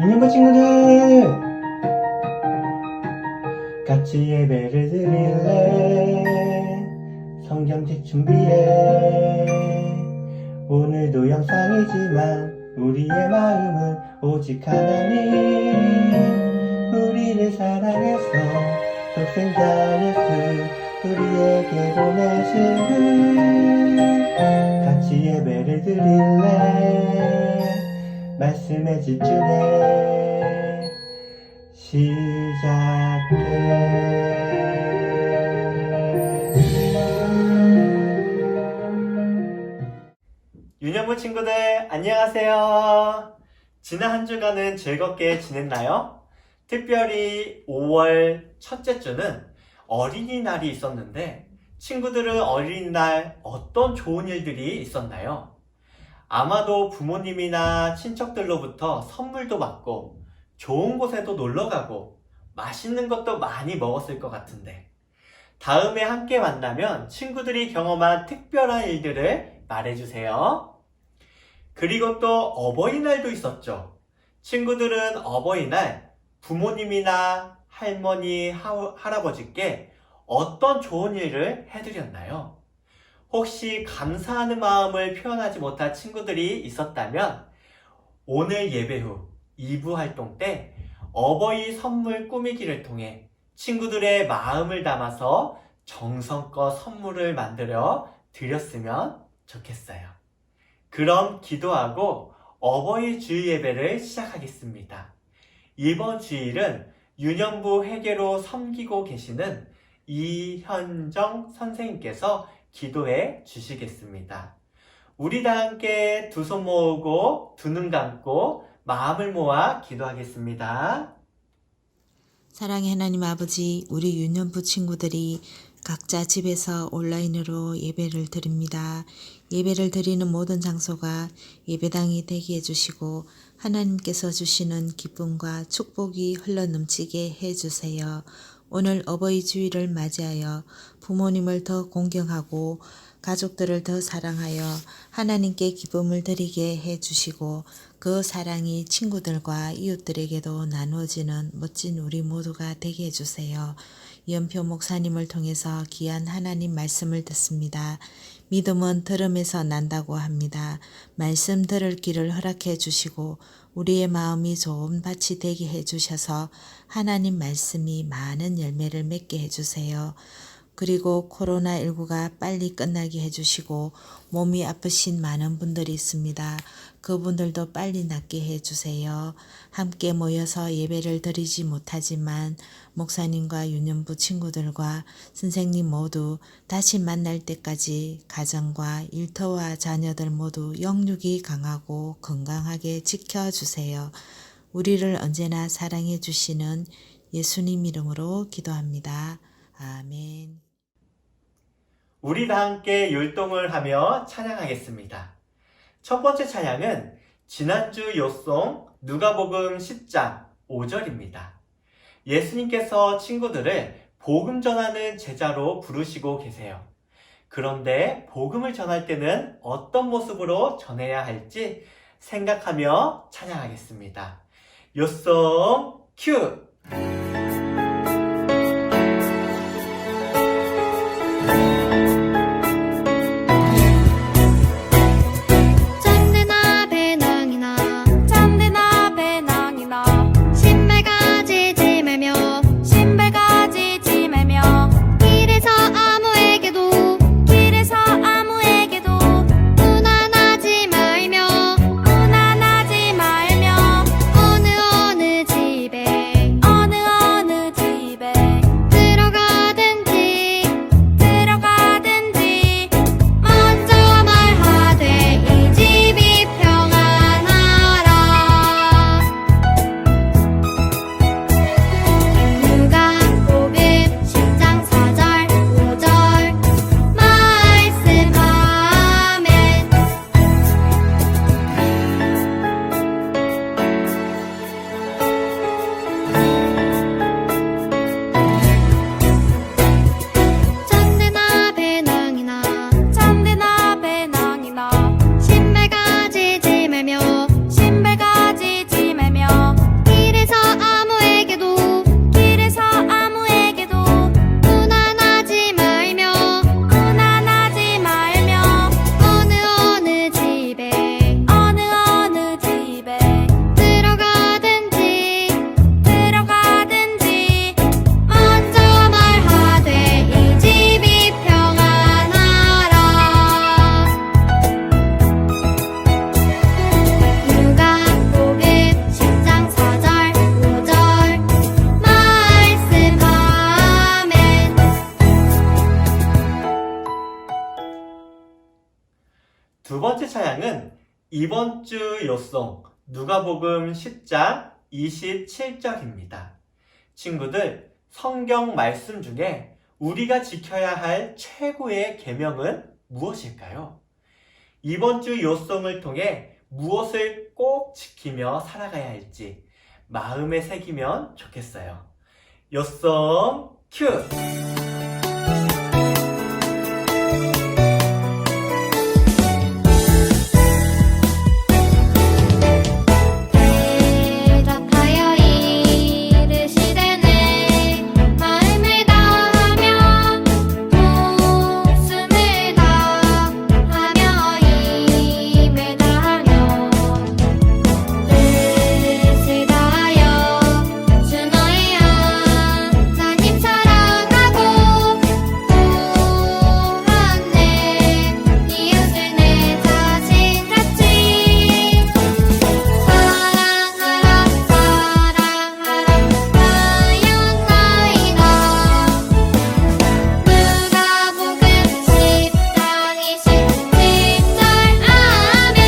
유년부 친구들 같이 예배를 드릴래. 성경책 준비해. 오늘도 영상이지만 우리의 마음은 오직 하나님. 우리를 사랑해서 독생자 예수 우리에게 보내신 같이 예배를 드릴래. 말씀에 집중해. 시작해. 유년부 친구들 안녕하세요. 지난 한 주간은 즐겁게 지냈나요? 특별히 5월 첫째 주는 어린이날이 있었는데 친구들은 어린이날 어떤 좋은 일들이 있었나요? 아마도 부모님이나 친척들로부터 선물도 받고 좋은 곳에도 놀러가고 맛있는 것도 많이 먹었을 것 같은데 다음에 함께 만나면 친구들이 경험한 특별한 일들을 말해주세요. 그리고 또 어버이날도 있었죠. 친구들은 어버이날 부모님이나 할머니, 할아버지께 어떤 좋은 일을 해드렸나요? 혹시 감사하는 마음을 표현하지 못한 친구들이 있었다면 오늘 예배 후 2부 활동 때 어버이 선물 꾸미기를 통해 친구들의 마음을 담아서 정성껏 선물을 만들어 드렸으면 좋겠어요. 그럼 기도하고 어버이 주일 예배를 시작하겠습니다. 이번 주일은 유년부 회계로 섬기고 계시는 이현정 선생님께서 기도해 주시겠습니다. 우리 다 함께 두 손 모으고 두 눈 감고 마음을 모아 기도하겠습니다. 사랑의 하나님 아버지, 우리 유년부 친구들이 각자 집에서 온라인으로 예배를 드립니다. 예배를 드리는 모든 장소가 예배당이 되게 해주시고 하나님께서 주시는 기쁨과 축복이 흘러넘치게 해주세요. 오늘 어버이 주일을 맞이하여 부모님을 더 공경하고 가족들을 더 사랑하여 하나님께 기쁨을 드리게 해주시고 그 사랑이 친구들과 이웃들에게도 나누어지는 멋진 우리 모두가 되게 해주세요. 이연표 목사님을 통해서 귀한 하나님 말씀을 듣습니다. 믿음은 들음에서 난다고 합니다. 말씀 들을 길을 허락해 주시고 우리의 마음이 좋은 밭이 되게 해주셔서 하나님 말씀이 많은 열매를 맺게 해주세요. 그리고 코로나19가 빨리 끝나게 해주시고 몸이 아프신 많은 분들이 있습니다. 그분들도 빨리 낫게 해주세요. 함께 모여서 예배를 드리지 못하지만 목사님과 유년부 친구들과 선생님 모두 다시 만날 때까지 가정과 일터와 자녀들 모두 영육이 강하고 건강하게 지켜주세요. 우리를 언제나 사랑해 주시는 예수님 이름으로 기도합니다. 아멘. 우리 다 함께 율동을 하며 찬양하겠습니다. 첫 번째 찬양은 지난주 요송 누가복음 10장 5절입니다. 예수님께서 친구들을 복음 전하는 제자로 부르시고 계세요. 그런데 복음을 전할 때는 어떤 모습으로 전해야 할지 생각하며 찬양하겠습니다. 요송 큐! 어느 두 번째 찬양은 이번 주 요송 누가복음 10장 27절입니다. 친구들, 성경 말씀 중에 우리가 지켜야 할 최고의 계명은 무엇일까요? 이번 주 요송을 통해 무엇을 꼭 지키며 살아가야 할지 마음에 새기면 좋겠어요. 요송 큐! 대답하여 이르시되네 마음을 다하며 목숨을 다하며 힘을 다하며 뜻을 다하여 주 너의 하나님 사랑하고 또한 내 이웃을 내 자신같이 사랑하라 하였나이다. 누가복음 10장 27절 아멘.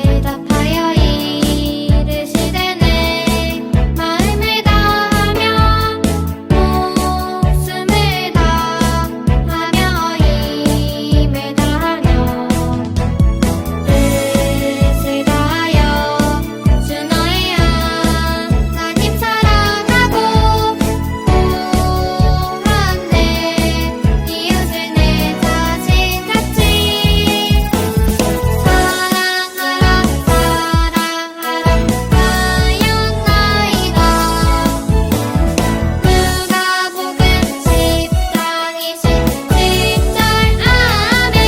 대답하여 이르시되네 마음을 다하며 목숨을 다하며 힘을 다하며 뜻을 다하여 주 너의 하나님 사랑하고 또한 내 이웃을 내 자신같이 사랑하라 하였나이다. 누가복음 10장 27절 아멘.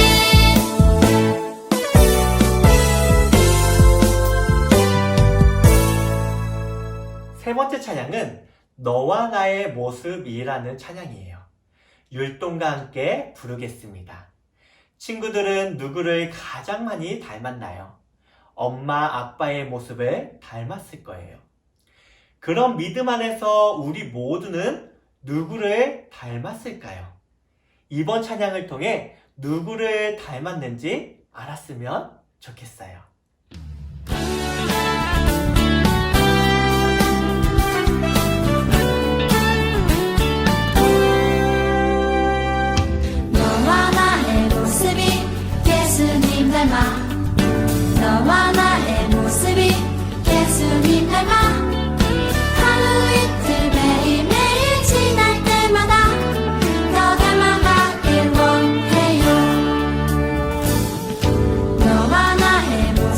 세 번째 찬양은 너와 나의 모습이라는 찬양이에요. 율동과 함께 부르겠습니다. 친구들은 누구를 가장 많이 닮았나요? 엄마, 아빠의 모습을 닮았을 거예요. 그런 믿음 안에서 우리 모두는 누구를 닮았을까요? 이번 찬양을 통해 누구를 닮았는지 알았으면 좋겠어요. 너와 나의 모습이 예수님 닮아 너와 나의 모습이 예수님 닮아 하루 이틀 매일매일 지날 때마다 더 닮아가길 원해요. 너와 나의 모습이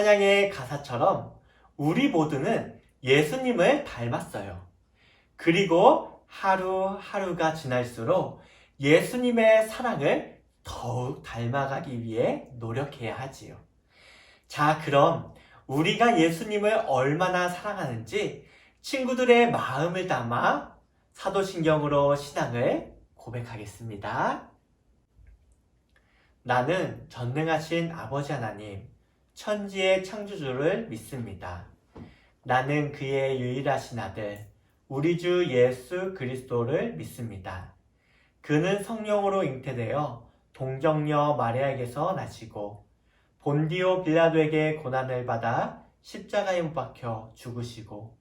찬양의 가사처럼 우리 모두는 예수님을 닮았어요. 그리고 하루하루가 지날수록 예수님의 사랑을 더욱 닮아가기 위해 노력해야 하지요. 자, 그럼 우리가 예수님을 얼마나 사랑하는지 친구들의 마음을 담아 사도신경으로 신앙을 고백하겠습니다. 나는 전능하신 아버지 하나님, 천지의 창조주를 믿습니다. 나는 그의 유일하신 아들, 우리 주 예수 그리스도를 믿습니다. 그는 성령으로 잉태되어 동정녀 마리아에게서 나시고 본디오 빌라도에게 고난을 받아 십자가에 못 박혀 죽으시고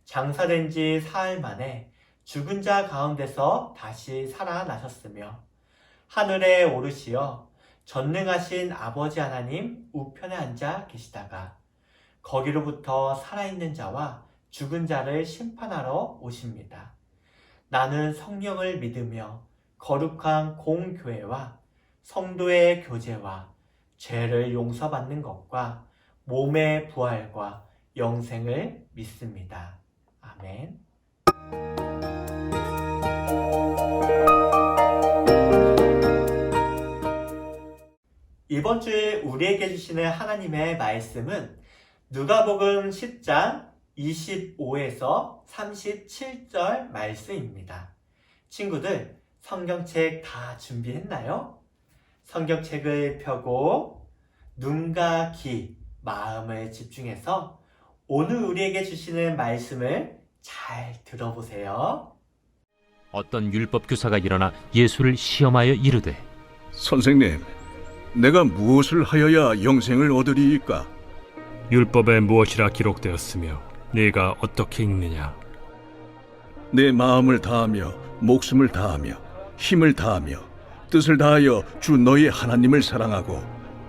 장사된 지 사흘 만에 죽은 자 가운데서 다시 살아나셨으며 하늘에 오르시어 전능하신 아버지 하나님 우편에 앉아 계시다가 거기로부터 살아있는 자와 죽은 자를 심판하러 오십니다. 나는 성령을 믿으며 거룩한 공교회와 성도의 교제와 죄를 용서받는 것과 몸의 부활과 영생을 믿습니다. 아멘. 이번 주에 우리에게 주시는 하나님의 말씀은 누가복음 10장 25에서 37절 말씀입니다. 친구들, 성경책 다 준비했나요? 성경책을 펴고 눈과 귀, 마음을 집중해서 오늘 우리에게 주시는 말씀을 잘 들어보세요. 어떤 율법 교사가 일어나 예수를 시험하여 이르되 선생님, 내가 무엇을 하여야 영생을 얻으리이까? 율법에 무엇이라 기록되었으며 네가 어떻게 읽느냐? 내 마음을 다하며 목숨을 다하며 힘을 다하며 뜻을 다하여 주 너희 하나님을 사랑하고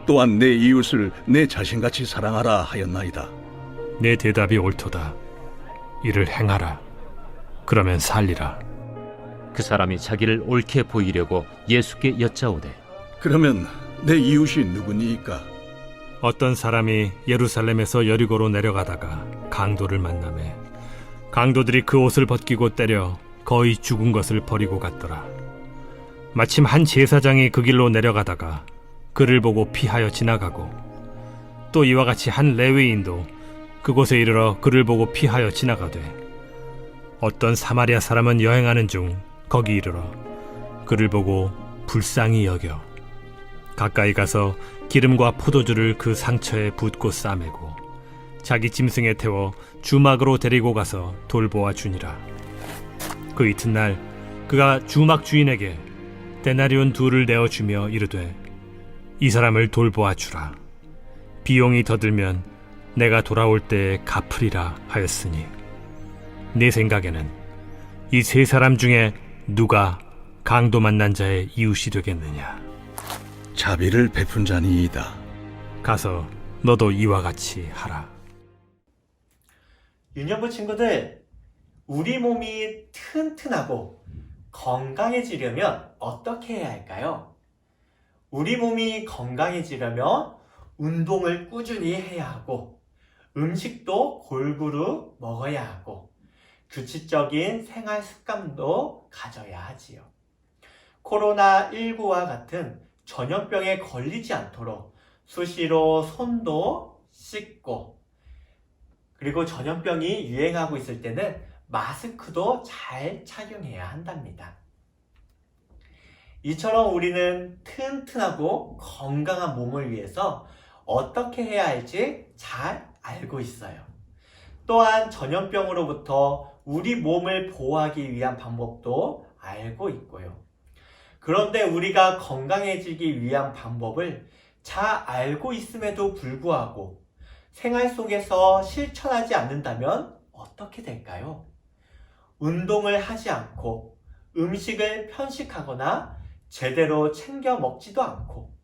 또한 내 이웃을 내 자신같이 사랑하라 하였나이다. 내 대답이 옳도다. 이를 행하라. 그러면 살리라. 그 사람이 자기를 옳게 보이려고 예수께 여짜오되 그러면 내 이웃이 누구니이까? 어떤 사람이 예루살렘에서 여리고로 내려가다가 강도를 만나매 강도들이 그 옷을 벗기고 때려 거의 죽은 것을 버리고 갔더라. 마침 한 제사장이 그 길로 내려가다가 그를 보고 피하여 지나가고 또 이와 같이 한 레위인도 그곳에 이르러 그를 보고 피하여 지나가되 어떤 사마리아 사람은 여행하는 중 거기 이르러 그를 보고 불쌍히 여겨 가까이 가서 기름과 포도주를 그 상처에 붓고 싸매고 자기 짐승에 태워 주막으로 데리고 가서 돌보아 주니라. 그 이튿날 그가 주막 주인에게 데나리온 2를 내어주며 이르되 이 사람을 돌보아 주라. 비용이 더 들면 내가 돌아올 때에 갚으리라 하였으니 네 생각에는 이 3사람 중에 누가 강도 만난 자의 이웃이 되겠느냐? 자비를 베푼 자니이다. 가서 너도 이와 같이 하라. 유년부 친구들, 우리 몸이 튼튼하고 건강해지려면 어떻게 해야 할까요? 우리 몸이 건강해지려면 운동을 꾸준히 해야 하고 음식도 골고루 먹어야 하고 규칙적인 생활 습관도 가져야 하지요. 코로나19와 같은 전염병에 걸리지 않도록 수시로 손도 씻고 그리고 전염병이 유행하고 있을 때는 마스크도 잘 착용해야 한답니다. 이처럼 우리는 튼튼하고 건강한 몸을 위해서 어떻게 해야 할지 잘 알고 있어요. 또한 전염병으로부터 우리 몸을 보호하기 위한 방법도 알고 있고요. 그런데 우리가 건강해지기 위한 방법을 잘 알고 있음에도 불구하고 생활 속에서 실천하지 않는다면 어떻게 될까요? 운동을 하지 않고 음식을 편식하거나 제대로 챙겨 먹지도 않고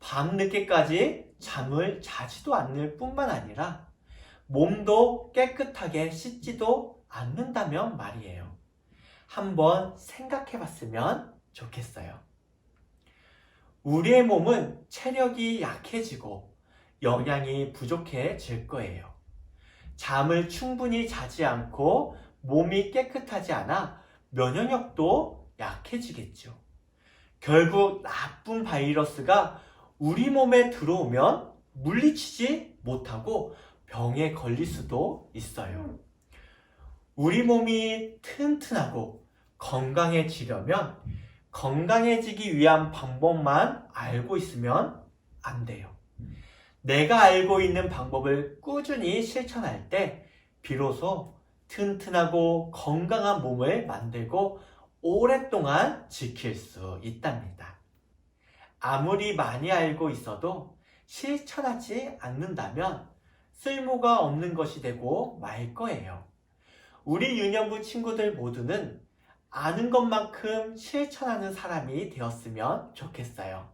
밤늦게까지 잠을 자지도 않을 뿐만 아니라 몸도 깨끗하게 씻지도 않는다면 말이에요. 한번 생각해 봤으면 좋겠어요. 우리의 몸은 체력이 약해지고 영양이 부족해질 거예요. 잠을 충분히 자지 않고 몸이 깨끗하지 않아 면역력도 약해지겠죠. 결국 나쁜 바이러스가 우리 몸에 들어오면 물리치지 못하고 병에 걸릴 수도 있어요. 우리 몸이 튼튼하고 건강해지려면 건강해지기 위한 방법만 알고 있으면 안 돼요. 내가 알고 있는 방법을 꾸준히 실천할 때 비로소 튼튼하고 건강한 몸을 만들고 오랫동안 지킬 수 있답니다. 아무리 많이 알고 있어도 실천하지 않는다면 쓸모가 없는 것이 되고 말 거예요. 우리 유년부 친구들 모두는 아는 것만큼 실천하는 사람이 되었으면 좋겠어요.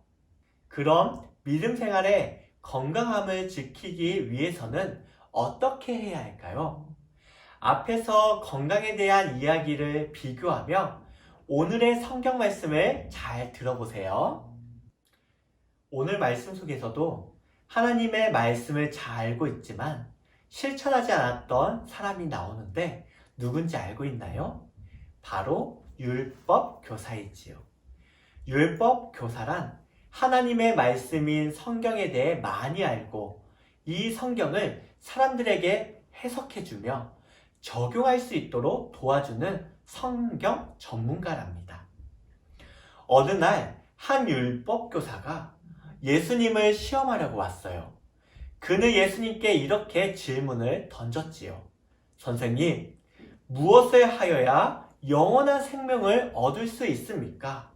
그럼 믿음 생활에 건강함을 지키기 위해서는 어떻게 해야 할까요? 앞에서 건강에 대한 이야기를 비교하며 오늘의 성경 말씀을 잘 들어보세요. 오늘 말씀 속에서도 하나님의 말씀을 잘 알고 있지만 실천하지 않았던 사람이 나오는데 누군지 알고 있나요? 바로 율법 교사이지요. 율법 교사란 하나님의 말씀인 성경에 대해 많이 알고 이 성경을 사람들에게 해석해주며 적용할 수 있도록 도와주는 성경 전문가랍니다. 어느 날 한 율법 교사가 예수님을 시험하려고 왔어요. 그는 예수님께 이렇게 질문을 던졌지요. 선생님, 무엇을 하여야 영원한 생명을 얻을 수 있습니까?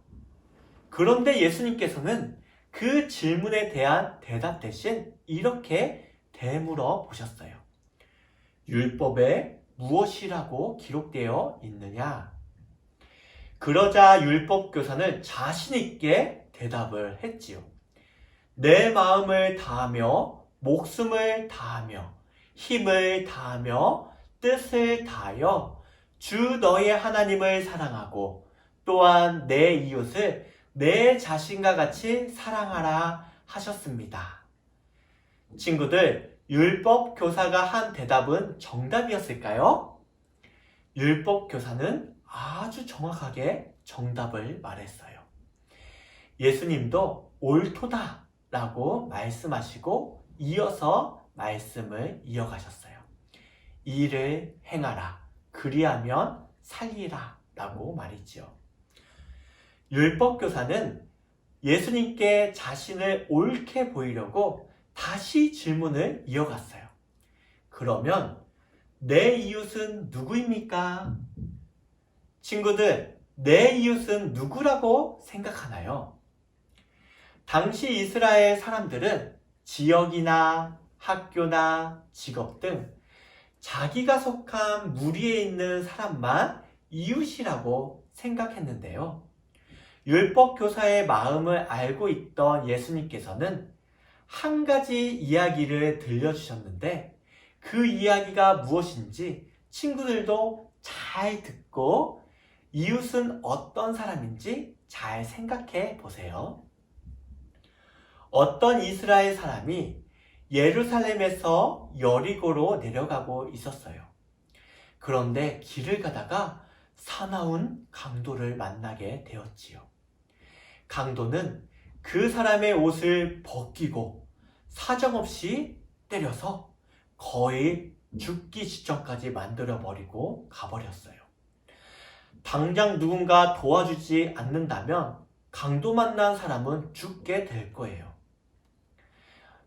그런데 예수님께서는 그 질문에 대한 대답 대신 이렇게 되물어 보셨어요. 율법에 무엇이라고 기록되어 있느냐? 그러자 율법 교사는 자신 있게 대답을 했지요. 내 마음을 다하며 목숨을 다하며 힘을 다하며 뜻을 다하여 주 너의 하나님을 사랑하고 또한 내 이웃을 내 자신과 같이 사랑하라 하셨습니다. 친구들, 율법 교사가 한 대답은 정답이었을까요? 율법 교사는 아주 정확하게 정답을 말했어요. 예수님도 옳도다 라고 말씀하시고 이어서 말씀을 이어가셨어요. 이를 행하라. 그리하면 살리라 라고 말이지요. 율법교사는 예수님께 자신을 옳게 보이려고 다시 질문을 이어갔어요. 그러면 내 이웃은 누구입니까? 친구들, 내 이웃은 누구라고 생각하나요? 당시 이스라엘 사람들은 지역이나 학교나 직업 등 자기가 속한 무리에 있는 사람만 이웃이라고 생각했는데요. 율법 교사의 마음을 알고 있던 예수님께서는 한 가지 이야기를 들려주셨는데 그 이야기가 무엇인지 친구들도 잘 듣고 이웃은 어떤 사람인지 잘 생각해 보세요. 어떤 이스라엘 사람이 예루살렘에서 여리고로 내려가고 있었어요. 그런데 길을 가다가 사나운 강도를 만나게 되었지요. 강도는 그 사람의 옷을 벗기고 사정없이 때려서 거의 죽기 직전까지 만들어버리고 가버렸어요. 당장 누군가 도와주지 않는다면 강도 만난 사람은 죽게 될 거예요.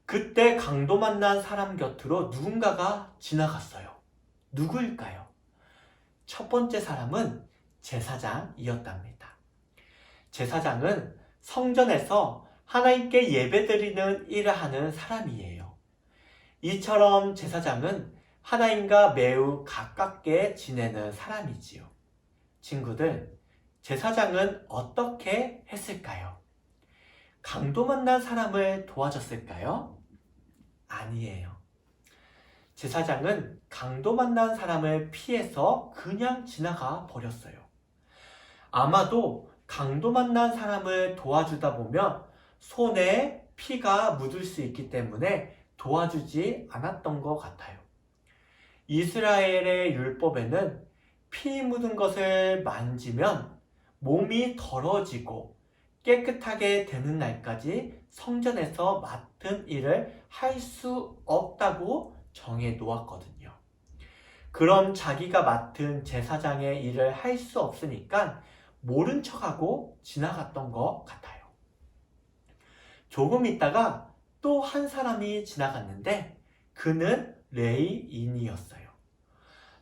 그때 강도 만난 사람 곁으로 누군가가 지나갔어요. 누구일까요? 첫 번째 사람은 제사장이었답니다. 제사장은 성전에서 하나님께 예배드리는 일을 하는 사람이에요. 이처럼 제사장은 하나님과 매우 가깝게 지내는 사람이지요. 친구들, 제사장은 어떻게 했을까요? 강도 만난 사람을 도와줬을까요? 아니에요. 제사장은 강도 만난 사람을 피해서 그냥 지나가 버렸어요. 아마도 강도 만난 사람을 도와주다 보면 손에 피가 묻을 수 있기 때문에 도와주지 않았던 것 같아요. 이스라엘의 율법에는 피 묻은 것을 만지면 몸이 더러워지고 깨끗하게 되는 날까지 성전에서 맡은 일을 할 수 없다고 정해 놓았거든요. 그럼 자기가 맡은 제사장의 일을 할 수 없으니까 모른 척하고 지나갔던 것 같아요. 조금 있다가 또 한 사람이 지나갔는데 그는 레위인이었어요.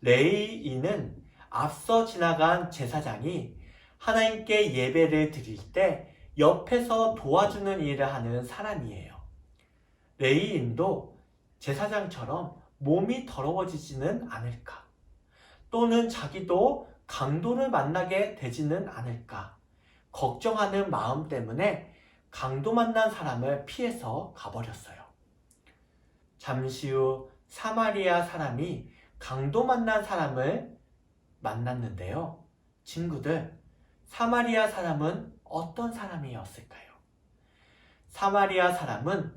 레위인은 앞서 지나간 제사장이 하나님께 예배를 드릴 때 옆에서 도와주는 일을 하는 사람이에요. 레위인도 제사장처럼 몸이 더러워지지는 않을까? 또는 자기도 강도를 만나게 되지는 않을까? 걱정하는 마음 때문에 강도 만난 사람을 피해서 가버렸어요. 잠시 후 사마리아 사람이 강도 만난 사람을 만났는데요. 친구들, 사마리아 사람은 어떤 사람이었을까요? 사마리아 사람은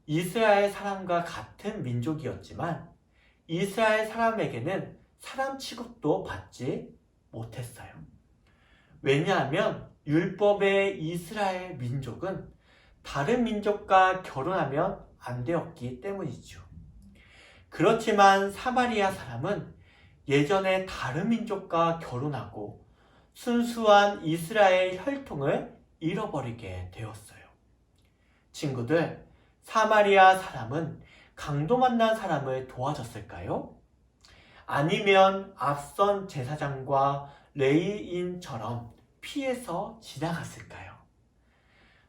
이스라엘 사람과 같은 민족이었지만 이스라엘 사람에게는 사람 취급도 받지 못했어요. 왜냐하면 율법의 이스라엘 민족은 다른 민족과 결혼하면 안 되었기 때문이죠. 그렇지만 사마리아 사람은 예전에 다른 민족과 결혼하고 순수한 이스라엘 혈통을 잃어버리게 되었어요. 친구들, 사마리아 사람은 강도 만난 사람을 도와줬을까요? 아니면 앞선 제사장과 레위인처럼 피해서 지나갔을까요?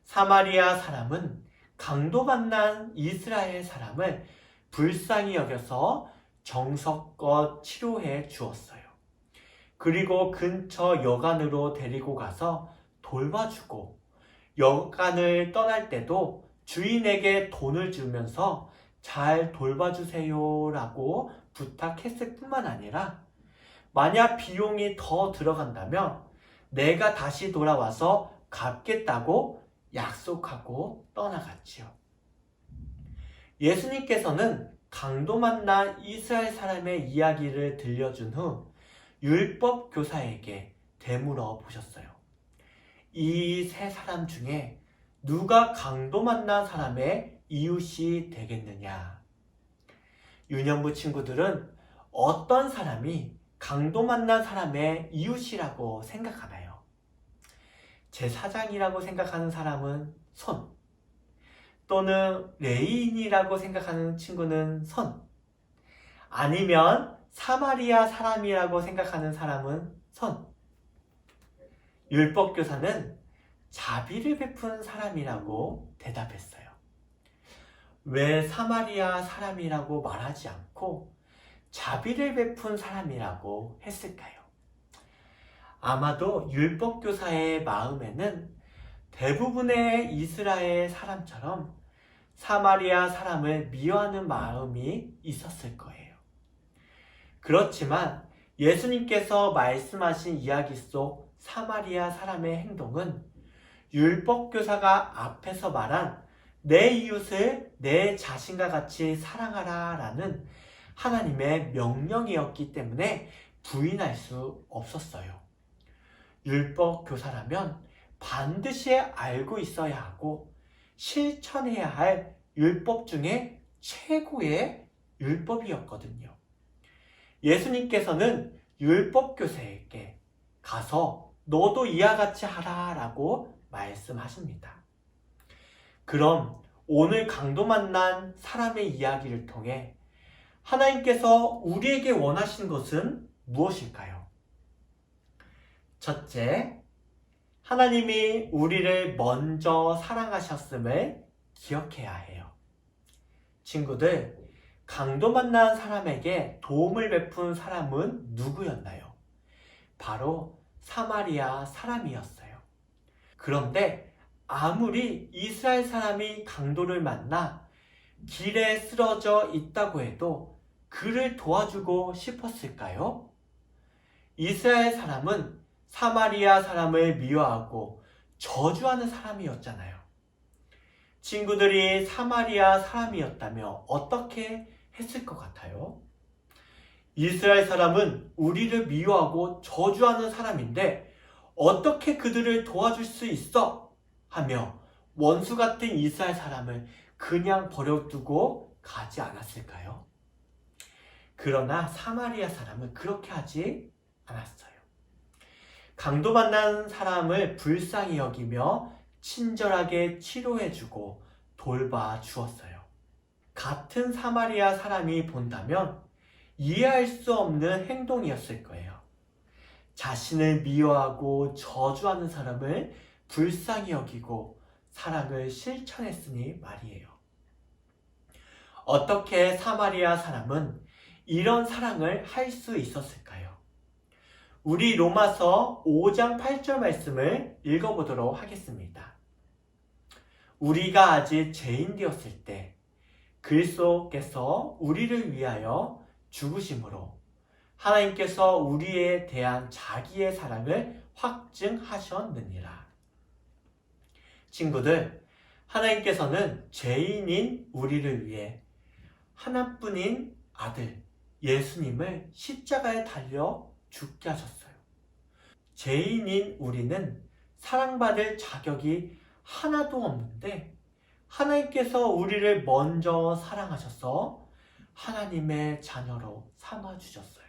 사마리아 사람은 강도 만난 이스라엘 사람을 불쌍히 여겨서 정성껏 치료해 주었어요. 그리고 근처 여관으로 데리고 가서 돌봐주고 여관을 떠날 때도 주인에게 돈을 주면서 잘 돌봐주세요 라고 부탁했을 뿐만 아니라 만약 비용이 더 들어간다면 내가 다시 돌아와서 갚겠다고 약속하고 떠나갔지요. 예수님께서는 강도 만난 이스라엘 사람의 이야기를 들려준 후 율법 교사에게 되물어 보셨어요. 이 세 사람 중에 누가 강도 만난 사람의 이웃이 되겠느냐? 유년부 친구들은 어떤 사람이 강도 만난 사람의 이웃이라고 생각하나요? 제사장이라고 생각하는 사람은 손, 또는 레위인이라고 생각하는 친구는 손, 아니면 사마리아 사람이라고 생각하는 사람은 손. 율법교사는 자비를 베푼 사람이라고 대답했어요. 왜 사마리아 사람이라고 말하지 않고 자비를 베푼 사람이라고 했을까요? 아마도 율법교사의 마음에는 대부분의 이스라엘 사람처럼 사마리아 사람을 미워하는 마음이 있었을 거예요. 그렇지만 예수님께서 말씀하신 이야기 속 사마리아 사람의 행동은 율법교사가 앞에서 말한 내 이웃을 내 자신과 같이 사랑하라 라는 하나님의 명령이었기 때문에 부인할 수 없었어요. 율법교사라면 반드시 알고 있어야 하고 실천해야 할 율법 중에 최고의 율법이었거든요. 예수님께서는 율법교사에게 가서 너도 이와 같이 하라 라고 말씀하십니다. 그럼 오늘 강도 만난 사람의 이야기를 통해 하나님께서 우리에게 원하시는 것은 무엇일까요? 첫째, 하나님이 우리를 먼저 사랑하셨음을 기억해야 해요. 친구들, 강도 만난 사람에게 도움을 베푼 사람은 누구였나요? 바로 사마리아 사람이었어요. 그런데 아무리 이스라엘 사람이 강도를 만나 길에 쓰러져 있다고 해도 그를 도와주고 싶었을까요? 이스라엘 사람은 사마리아 사람을 미워하고 저주하는 사람이었잖아요. 친구들이 사마리아 사람이었다며 어떻게 했을 것 같아요? 이스라엘 사람은 우리를 미워하고 저주하는 사람인데 어떻게 그들을 도와줄 수 있어? 하며 원수 같은 이스라엘 사람을 그냥 버려두고 가지 않았을까요? 그러나 사마리아 사람은 그렇게 하지 않았어요. 강도 만난 사람을 불쌍히 여기며 친절하게 치료해주고 돌봐주었어요. 같은 사마리아 사람이 본다면 이해할 수 없는 행동이었을 거예요. 자신을 미워하고 저주하는 사람을 불쌍히 여기고 사랑을 실천했으니 말이에요. 어떻게 사마리아 사람은 이런 사랑을 할 수 있었을까요? 우리 로마서 5장 8절 말씀을 읽어보도록 하겠습니다. 우리가 아직 죄인 되었을 때 그리스도께서 우리를 위하여 죽으심으로 하나님께서 우리에 대한 자기의 사랑을 확증하셨느니라. 친구들, 하나님께서는 죄인인 우리를 위해 하나뿐인 아들 예수님을 십자가에 달려 죽게 하셨어요. 죄인인 우리는 사랑받을 자격이 하나도 없는데 하나님께서 우리를 먼저 사랑하셔서 하나님의 자녀로 삼아주셨어요.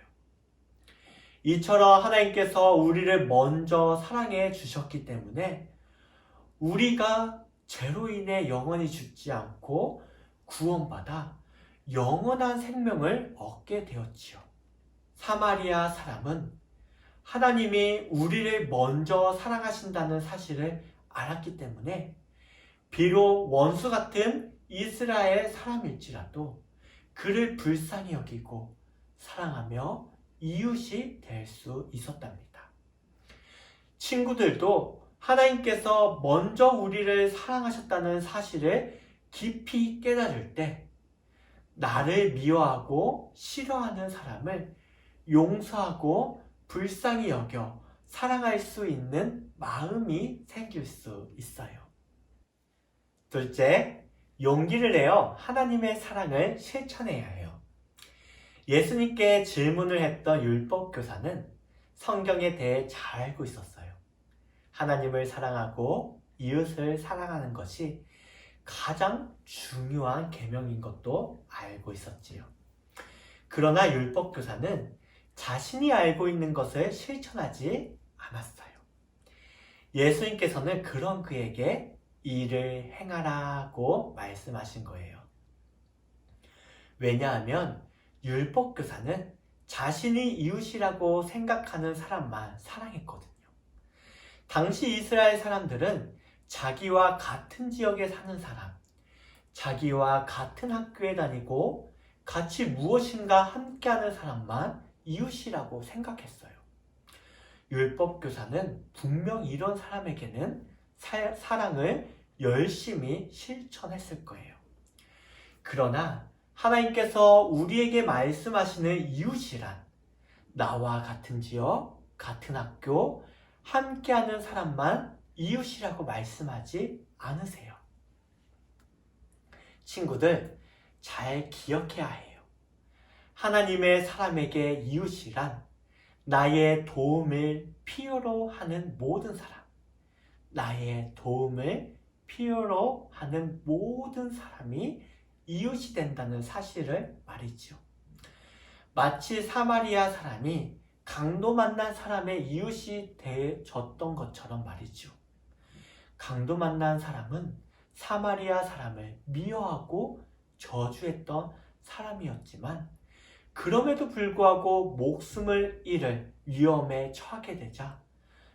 이처럼 하나님께서 우리를 먼저 사랑해 주셨기 때문에 우리가 죄로 인해 영원히 죽지 않고 구원받아 영원한 생명을 얻게 되었지요. 사마리아 사람은 하나님이 우리를 먼저 사랑하신다는 사실을 알았기 때문에 비록 원수 같은 이스라엘 사람일지라도 그를 불쌍히 여기고 사랑하며 이웃이 될 수 있었답니다. 친구들도 하나님께서 먼저 우리를 사랑하셨다는 사실을 깊이 깨달을 때 나를 미워하고 싫어하는 사람을 용서하고 불쌍히 여겨 사랑할 수 있는 마음이 생길 수 있어요. 둘째, 용기를 내어 하나님의 사랑을 실천해야 해요. 예수님께 질문을 했던 율법교사는 성경에 대해 잘 알고 있었어요. 하나님을 사랑하고 이웃을 사랑하는 것이 가장 중요한 계명인 것도 알고 있었지요. 그러나 율법교사는 자신이 알고 있는 것을 실천하지 않았어요. 예수님께서는 그런 그에게 이를 행하라고 말씀하신 거예요. 왜냐하면 율법교사는 자신이 이웃이라고 생각하는 사람만 사랑했거든요. 당시 이스라엘 사람들은 자기와 같은 지역에 사는 사람, 자기와 같은 학교에 다니고 같이 무엇인가 함께하는 사람만 이웃이라고 생각했어요. 율법교사는 분명 이런 사람에게는 사랑을 열심히 실천했을 거예요. 그러나 하나님께서 우리에게 말씀하시는 이웃이란 나와 같은 지역, 같은 학교, 함께하는 사람만 이웃이라고 말씀하지 않으세요. 친구들, 잘 기억해야 해요. 하나님의 사람에게 이웃이란 나의 도움을 필요로 하는 모든 사람, 나의 도움을 필요로 하는 모든 사람이 이웃이 된다는 사실을 말이죠. 마치 사마리아 사람이 강도 만난 사람의 이웃이 되어졌던 것처럼 말이죠. 강도 만난 사람은 사마리아 사람을 미워하고 저주했던 사람이었지만 그럼에도 불구하고 목숨을 잃을 위험에 처하게 되자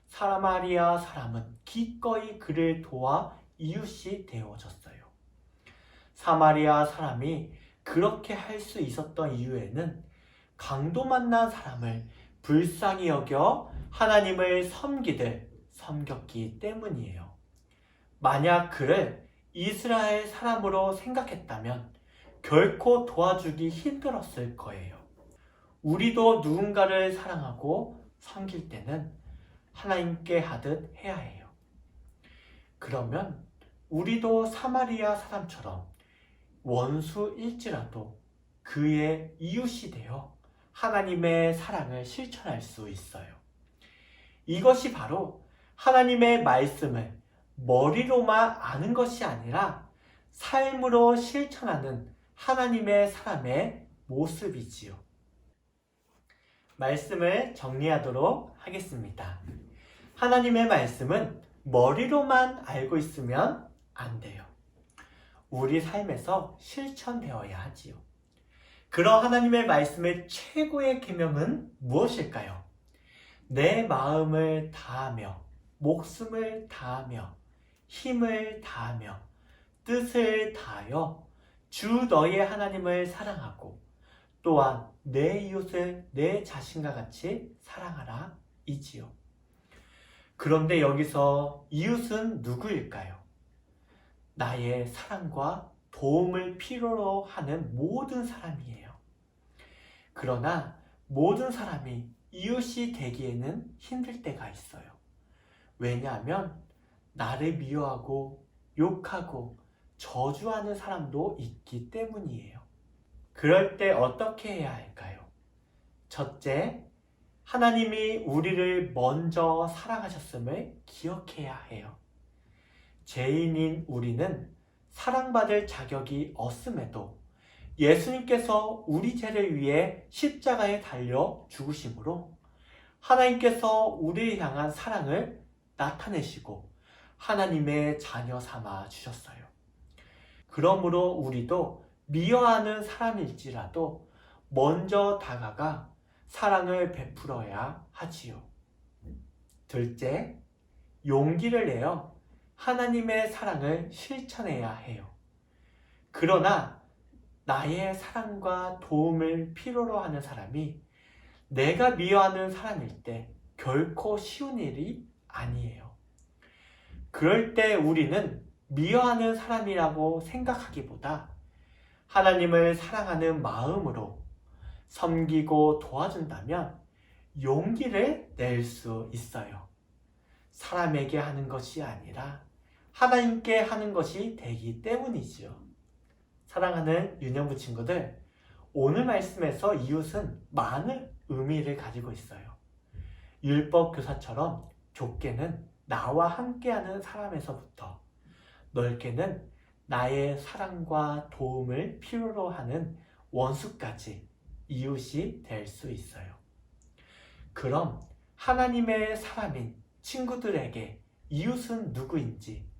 사마리아 사람은 기꺼이 그를 도와 이웃이 되어졌어요. 사마리아 사람이 그렇게 할 수 있었던 이유에는 강도 만난 사람을 불쌍히 여겨 하나님을 섬겼기 때문이에요. 만약 그를 이스라엘 사람으로 생각했다면 결코 도와주기 힘들었을 거예요. 우리도 누군가를 사랑하고 섬길 때는 하나님께 하듯 해야 해요. 그러면 우리도 사마리아 사람처럼 원수일지라도 그의 이웃이 되어 하나님의 사랑을 실천할 수 있어요. 이것이 바로 하나님의 말씀을 머리로만 아는 것이 아니라 삶으로 실천하는 하나님의 사람의 모습이지요. 말씀을 정리하도록 하겠습니다. 하나님의 말씀은 머리로만 알고 있으면 안 돼요. 우리 삶에서 실천되어야 하지요. 그런 하나님의 말씀의 최고의 계명은 무엇일까요? 내 마음을 다하며 목숨을 다하며 힘을 다하며 뜻을 다하여 주 너의 하나님을 사랑하고 또한 내 이웃을 내 자신과 같이 사랑하라 이지요. 그런데 여기서 이웃은 누구일까요? 나의 사랑과 도움을 필요로 하는 모든 사람이에요. 그러나 모든 사람이 이웃이 되기에는 힘들 때가 있어요. 왜냐하면 나를 미워하고 욕하고 저주하는 사람도 있기 때문이에요. 그럴 때 어떻게 해야 할까요? 첫째, 하나님이 우리를 먼저 사랑하셨음을 기억해야 해요. 죄인인 우리는 사랑받을 자격이 없음에도 예수님께서 우리 죄를 위해 십자가에 달려 죽으심으로 하나님께서 우리를 향한 사랑을 나타내시고 하나님의 자녀 삼아 주셨어요. 그러므로 우리도 미워하는 사람일지라도 먼저 다가가 사랑을 베풀어야 하지요. 둘째, 용기를 내어 하나님의 사랑을 실천해야 해요. 그러나 나의 사랑과 도움을 필요로 하는 사람이 내가 미워하는 사람일 때 결코 쉬운 일이 아니에요. 그럴 때 우리는 미워하는 사람이라고 생각하기보다 하나님을 사랑하는 마음으로 섬기고 도와준다면 용기를 낼 수 있어요. 사람에게 하는 것이 아니라 하나님께 하는 것이 되기 때문이지요. 사랑하는 유년부 친구들, 오늘 말씀에서 이웃은 많은 의미를 가지고 있어요. 율법 교사처럼 좁게는 나와 함께하는 사람에서부터 넓게는 나의 사랑과 도움을 필요로 하는 원수까지 이웃이 될 수 있어요. 그럼 하나님의 사람인 친구들에게 이웃은 누구인지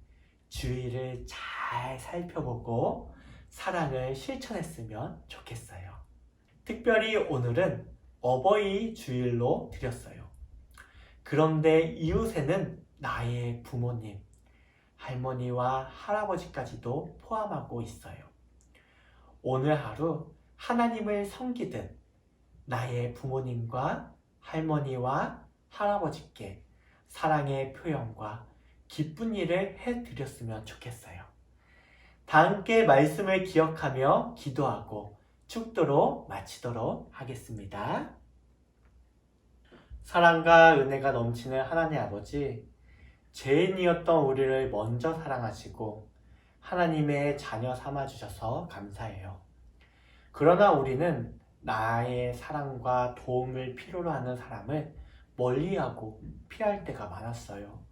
주의를 잘 살펴보고 사랑을 실천했으면 좋겠어요. 특별히 오늘은 어버이 주일로 드렸어요. 그런데 이웃에는 나의 부모님, 할머니와 할아버지까지도 포함하고 있어요. 오늘 하루 하나님을 섬기듯 나의 부모님과 할머니와 할아버지께 사랑의 표현과 기쁜 일을 해드렸으면 좋겠어요. 다 함께 말씀을 기억하며 기도하고 축도로 마치도록 하겠습니다. 사랑과 은혜가 넘치는 하나님 아버지, 죄인이었던 우리를 먼저 사랑하시고 하나님의 자녀 삼아주셔서 감사해요. 그러나 우리는 나의 사랑과 도움을 필요로 하는 사람을 멀리하고 피할 때가 많았어요.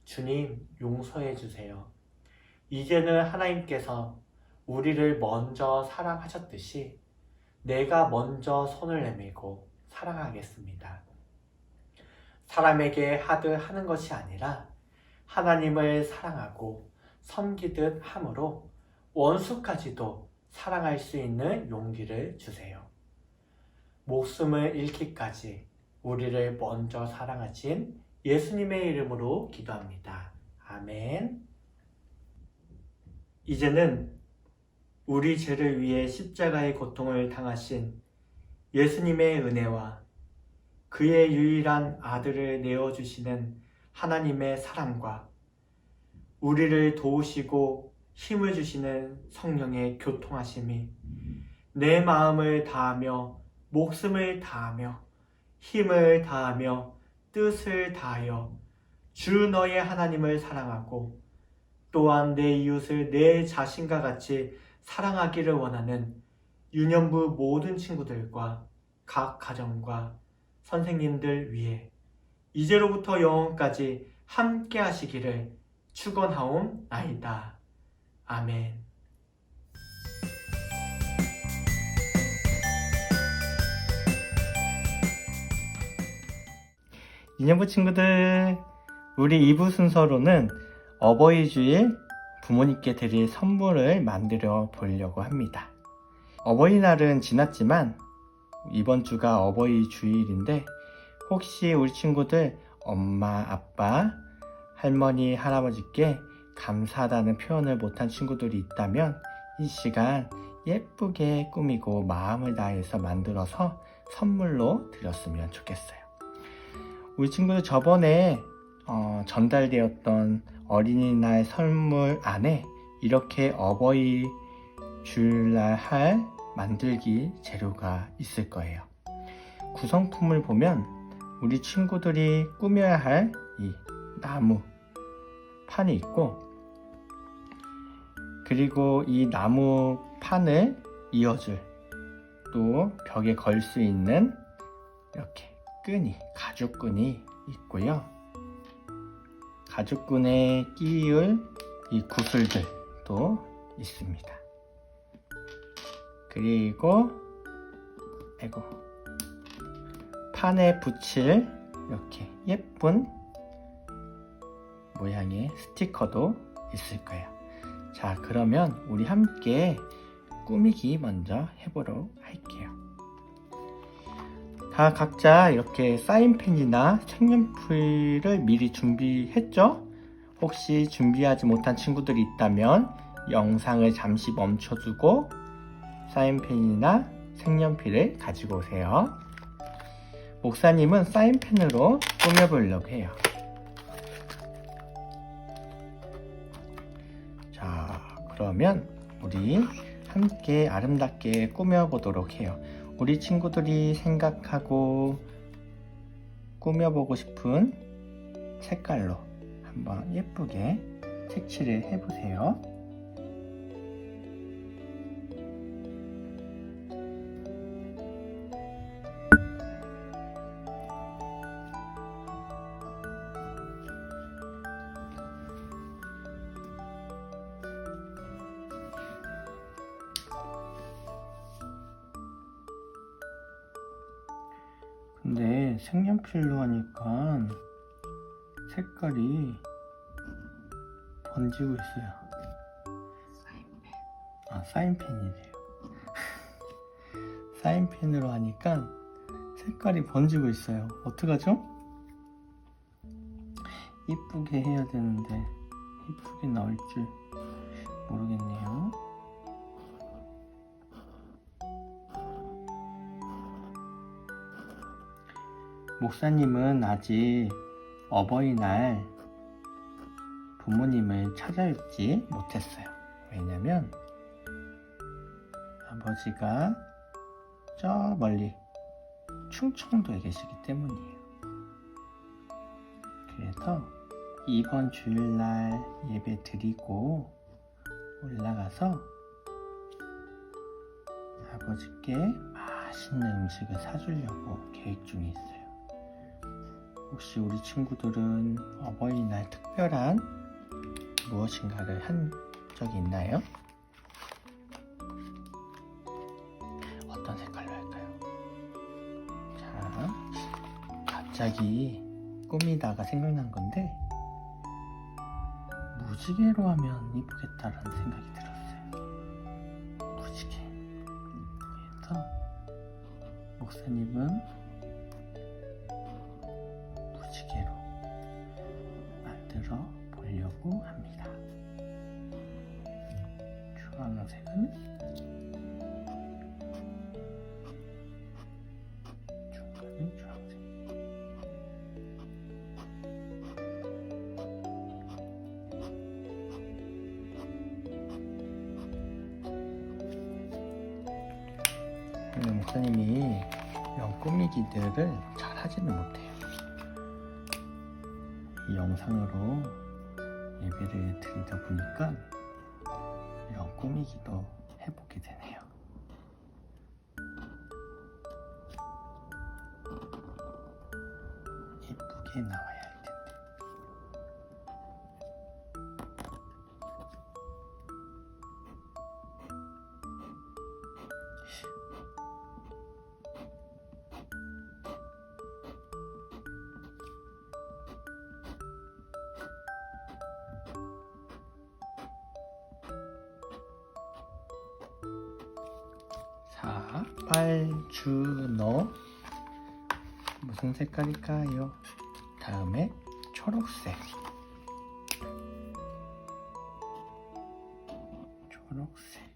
주님, 용서해 주세요. 이제는 하나님께서 우리를 먼저 사랑하셨듯이 내가 먼저 손을 내밀고 사랑하겠습니다. 사람에게 하는 것이 아니라 하나님을 사랑하고 섬기듯 함으로 원수까지도 사랑할 수 있는 용기를 주세요. 목숨을 잃기까지 우리를 먼저 사랑하신 예수님의 이름으로 기도합니다. 아멘. 이제는 우리 죄를 위해 십자가의 고통을 당하신 예수님의 은혜와 그의 유일한 아들을 내어주시는 하나님의 사랑과 우리를 도우시고 힘을 주시는 성령의 교통하심이 내 마음을 다하며 목숨을 다하며 힘을 다하며 뜻을 다하여 주 너의 하나님을 사랑하고 또한 내 이웃을 내 자신과 같이 사랑하기를 원하는 유년부 모든 친구들과 각 가정과 선생님들 위해 이제로부터 영원까지 함께 하시기를 축원하옵나이다. 아멘. 유년부 친구들, 우리 2부 순서로는 어버이 주일 부모님께 드릴 선물을 만들어 보려고 합니다. 어버이날은 지났지만 이번 주가 어버이 주일인데 혹시 우리 친구들 엄마, 아빠, 할머니, 할아버지께 감사하다는 표현을 못한 친구들이 있다면 이 시간 예쁘게 꾸미고 마음을 다해서 만들어서 선물로 드렸으면 좋겠어요. 우리 친구들 저번에 전달되었던 어린이날 선물 안에 이렇게 어버이 주일날 할 만들기 재료가 있을 거예요. 구성품을 보면 우리 친구들이 꾸며야 할 이 나무 판이 있고, 그리고 이 나무 판을 이어줄 또 벽에 걸 수 있는 이렇게 끈이, 가죽끈이 있고요. 가죽끈에 끼울 이 구슬들도 있습니다. 그리고 판에 붙일 이렇게 예쁜 모양의 스티커도 있을 거예요. 자, 그러면 우리 함께 꾸미기 먼저 해보도록 할게요. 다 각자 이렇게 사인펜이나 색연필을 미리 준비했죠? 혹시 준비하지 못한 친구들이 있다면 영상을 잠시 멈춰두고 사인펜이나 색연필을 가지고 오세요. 목사님은 사인펜으로 꾸며보려고 해요. 자, 그러면 우리 함께 아름답게 꾸며보도록 해요. 우리 친구들이 생각하고 꾸며보고 싶은 색깔로 한번 예쁘게 색칠을 해보세요. 근데 색연필로 하니까 색깔이 번지고 있어요. 사인펜이래요. 사인펜으로 하니까 색깔이 번지고 있어요. 어떡하죠? 이쁘게 해야 되는데 이쁘게 나올지 모르겠네요. 목사님은 아직 어버이날 부모님을 찾아뵙지 못했어요. 왜냐면 아버지가 저 멀리 충청도에 계시기 때문이에요. 그래서 이번 주일날 예배 드리고 올라가서 아버지께 맛있는 음식을 사주려고 계획 중에 있어요. 혹시 우리 친구들은 어버이날 특별한 무엇인가를 한 적이 있나요? 어떤 색깔로 할까요? 자, 갑자기 꾸미다가 생각난 건데 무지개로 하면 이쁘겠다라는 생각이 들었어요. 무지개. 그래서 목사님은 무지개로 만들어 보려고 합니다. 주황색은 중간은 주황색. 근데 목사님이 이런 꾸미기들을 잘 하지는 못해요. 이 영상으로 예배를 드리다 보니까 이런 꾸미기도 해보게 되네요. 예쁘게 나와야 할 텐데. 빨주노 무슨 색깔일까요? 다음에 초록색. 초록색.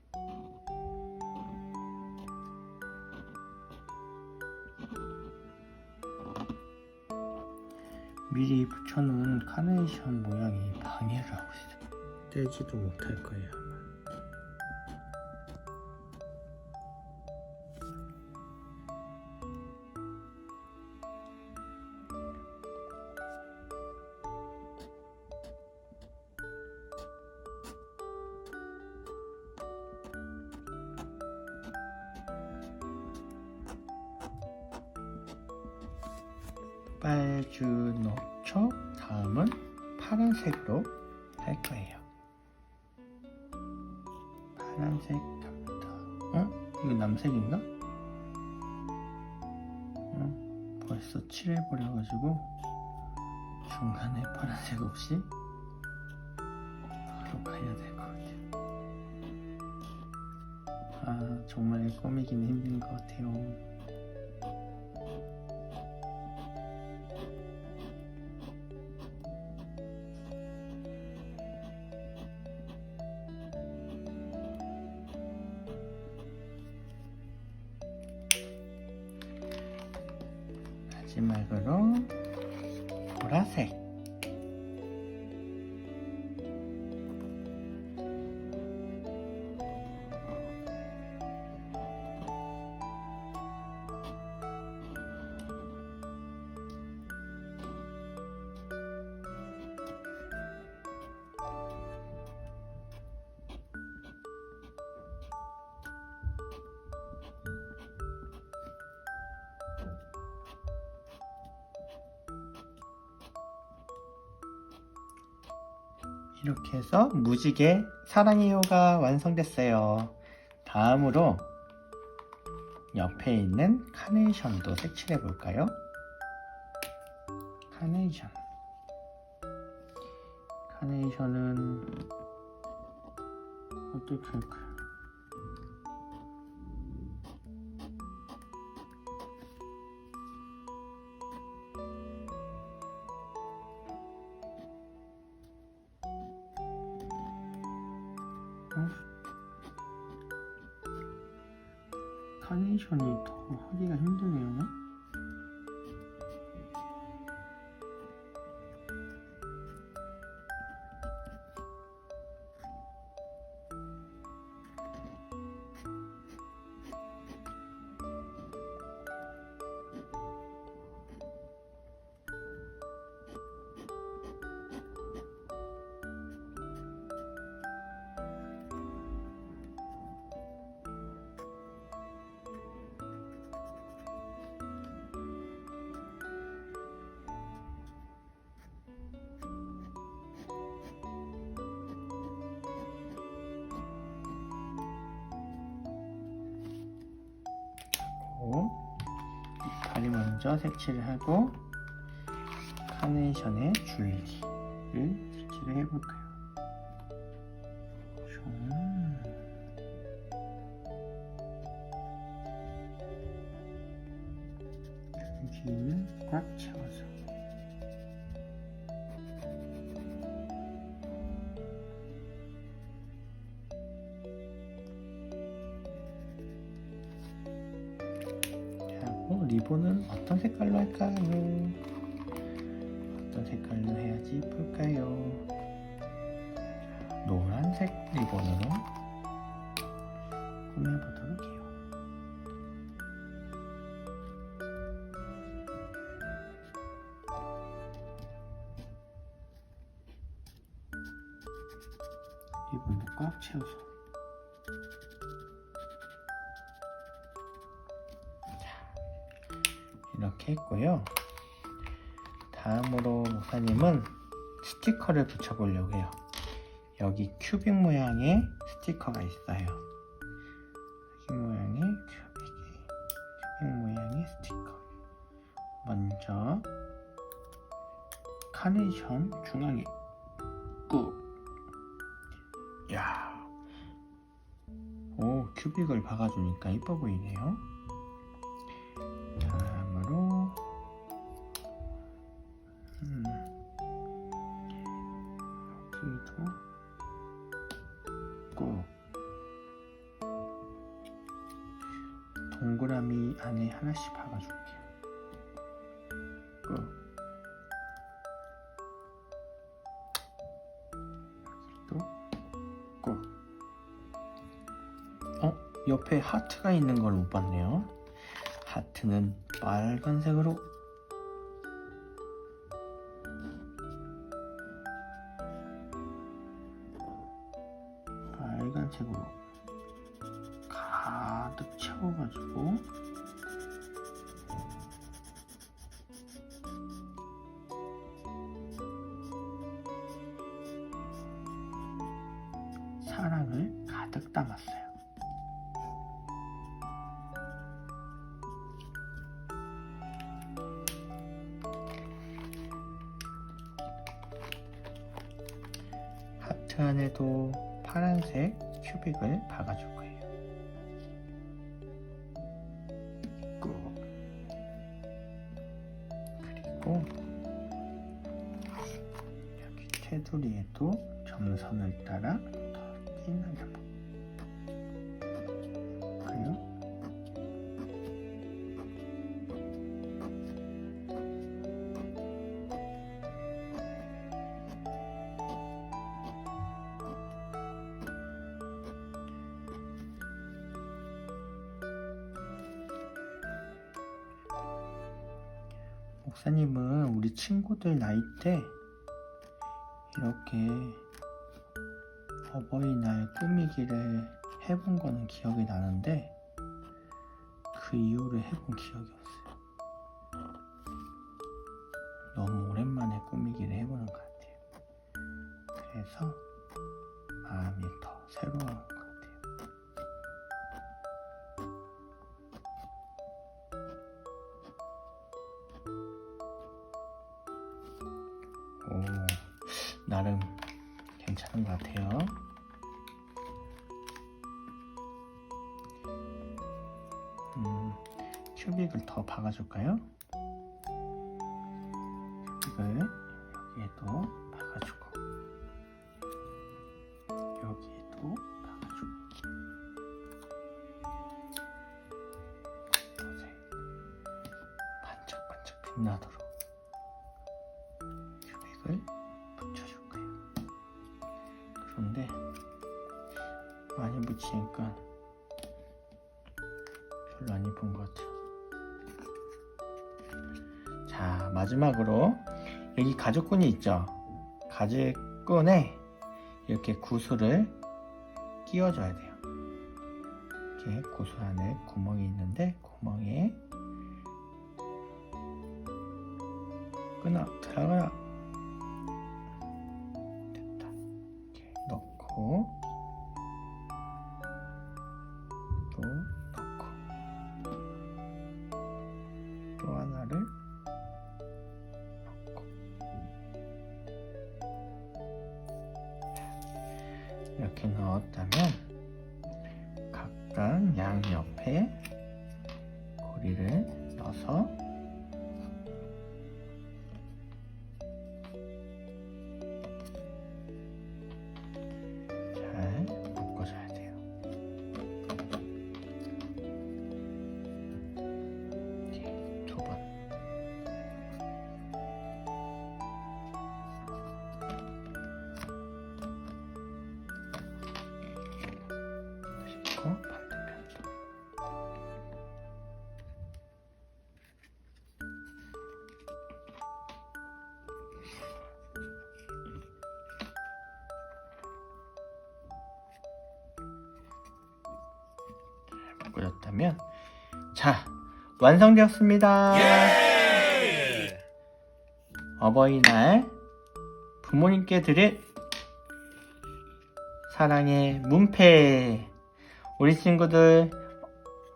미리 붙여놓은 카네이션 모양이 방해를 하고 있어요. 떼지도 못할 거예요 아마. 빨주노초. 다음은 파란색으로 할 거예요. 파란색 갑니다. 이거 남색인가? 벌써 칠해버려가지고 중간에 파란색 없이 바로 가야 될 것 같아요. 아, 정말 꾸미기는 힘든 것 같아요. 마지막으로 보라색. 이렇게 해서 무지개 사랑해요가 완성됐어요. 다음으로 옆에 있는 카네이션도 색칠해 볼까요? 카네이션은 어떻게 할까요? 카네이션이 더 하기가 힘드네요. 다리 먼저 색칠을 하고 카네이션의 줄기를 색칠을 해볼까요? 줄기를 꽉 채워서 리본은 어떤 색깔로 할까요? 어떤 색깔로 해야지 예쁠까요? 노란색 리본으로 꾸며보도록 해요. 부분도 꽉 채워서. 자, 이렇게 했고요. 다음으로 목사님은 스티커를 붙여보려고 해요. 여기 큐빅 모양의 스티커가 있어요. 큐빅 모양의 스티커. 먼저 카네이션 중앙에 꾹. 야, 오, 큐빅을 박아주니까 이뻐 보이네요. 다음으로 여기도 꾹. 동그라미 안에 하나씩 박아줄게요. 꾹. 여기도 꾹. 옆에 하트가 있는 걸 못 봤네요. 하트는 빨간색으로. 빨간색으로 가득 채워가지고 사랑을 가득 담았어요. 하트 안에도 파란색 큐빅을 박아줄 거예요. 꾹. 그리고 여기 테두리에도 점선을 따라 더 진하게 볼까요? 목사님은 우리 친구들 나이 때 이렇게 어버이날 꾸미기를 해본 거는 기억이 나는데 그 이후로 해본 기억이 없어요. 너무 오랜만에 꾸미기를 해보는 것 같아요. 그래서 마음이 더 새로운 것 같아요. 오, 나름 괜찮은 것 같아요. 큐빅을 더 박아줄까요? 큐빅을 여기에도 박아주고 여기에도 박아주고 보세요. 반짝반짝 빛나도록 큐빅을 붙여줄 거예요. 그런데 많이 붙이니까 별로 안 예쁜 것 같아요. 자, 마지막으로 여기 가죽끈이 있죠? 가죽끈에 이렇게 구슬을 끼워줘야 돼요. 이렇게 구슬 안에 구멍이 있는데 구멍에 끊어 들어가라. 됐다. 이렇게 넣고 또 넣고 또 하나를 넣고 이렇게 넣었다면 각각 양옆에 고리를 넣어서 잘 묶어줘야 돼요. 이렇게 두 번. 그리고 반대편도. 바꾸셨다면 자, 완성되었습니다. 어버이날 부모님께 드릴 사랑의 문패. 우리 친구들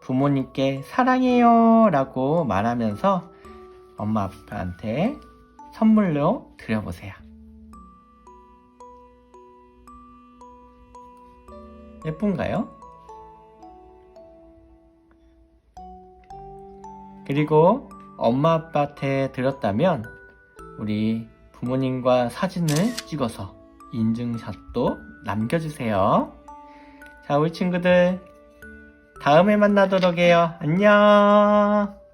부모님께 사랑해요 라고 말하면서 엄마 아빠한테 선물로 드려보세요. 예쁜가요? 그리고 엄마 아빠한테 드렸다면 우리 부모님과 사진을 찍어서 인증샷도 남겨주세요. 자, 우리 친구들 다음에 만나도록 해요. 안녕.